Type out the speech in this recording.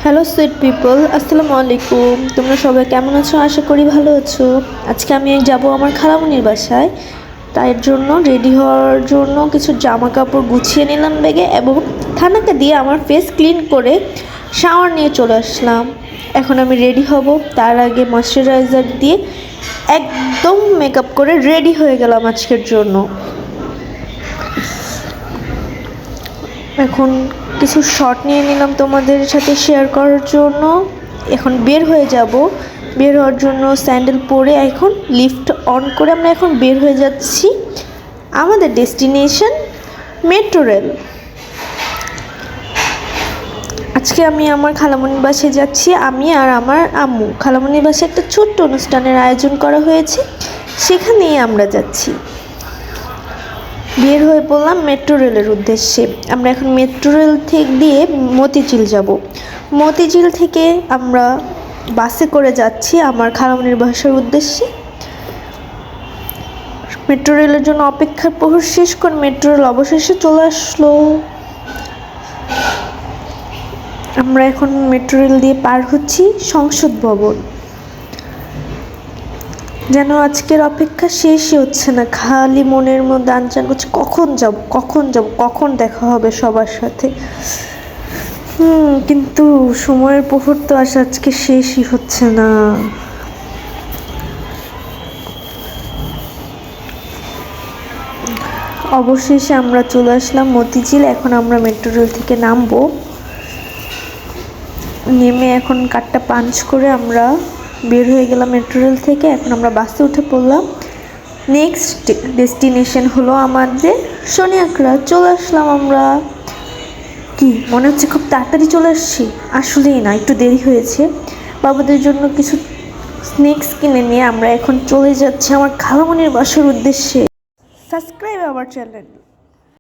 Hello sweet people, আসসালামু আলাইকুম। তোমরা সবাই কেমন আছো? আশা করি ভালো আছো। আজকে আমি যাব আমার খালামণির বাসায়। তাই জন্য রেডি হওয়ার জন্য কিছু জামা কাপড় গুছিয়ে নিলাম ব্যাগে এবং ঠান্ডাকে দিয়ে আমার ফেস ক্লিন করে শাওয়ার নিয়ে চলে আসলাম। এখন আমি রেডি হব, তার আগে ময়শ্চারাইজার দিয়ে একদম মেকআপ করে রেডি হয়ে গেলাম আজকের জন্য। এখন কিছু শর্ট নিয়ে নিলাম তোমাদের সাথে শেয়ার করার জন্য। এখন বের হয়ে যাব। বের হওয়ার জন্য স্যান্ডেল পরে এখন লিফট অন করে আমরা এখন বের হয়ে যাচ্ছি আমাদের ডেস্টিনেশন মেট্রো রেল। আজকে আমি আমার খালামণির বাসায় যাচ্ছি, আমি আর আমার আম্মু। খালামণির বাসায় একটা ছোট্ট অনুষ্ঠানের আয়োজন করা হয়েছে, সেখানেই আমরা যাচ্ছি। বের হয়ে পড়লাম মেট্রো রেলের উদ্দেশ্যে। আমরা এখন মেট্রো রেল থেকে দিয়ে মতিঝিল যাব। মতিঝিল থেকে আমরা বাসে করে যাচ্ছি আমার খালামণির বাসার উদ্দেশ্যে। মেট্রো রেলের জন্য অপেক্ষার প্রহর শেষ করে মেট্রো রেল অবশেষে চলে আসলো। আমরা এখন মেট্রো রেল দিয়ে পার হচ্ছি সংসদ ভবন। যেন আজকের অপেক্ষা শেষই হচ্ছে না, খালি মনের মধ্যে আনচান করছে কখন যাব, কখন দেখা হবে সবার সাথে। কিন্তু সময়ের প্রহর তো আসা আজকে শেষই হচ্ছে না। অবশেষে আমরা চলে আসলাম মতিঝিল। এখন আমরা মেট্রো রেল থেকে নামবো। নেমে এখন কার্ডটা পাঞ্চ করে আমরা বের হয়ে গেলাম মেট্রো রেল থেকে। এখন আমরা বাসে উঠে পড়লাম। নেক্সট ডেস্টিনেশন হলো আমাদের সোনিয়াকড়া। চলে আসলাম আমরা। কি মনে হচ্ছে খুব তাড়াতাড়ি চলে আসছি? আসলেই না, একটু দেরি হয়েছে। বাবুদের জন্য কিছু স্ন্যাক্স কিনে নিয়ে আমরা এখন চলে যাচ্ছি আমার খালামণির বাসার উদ্দেশ্যে। Subscribe our channel.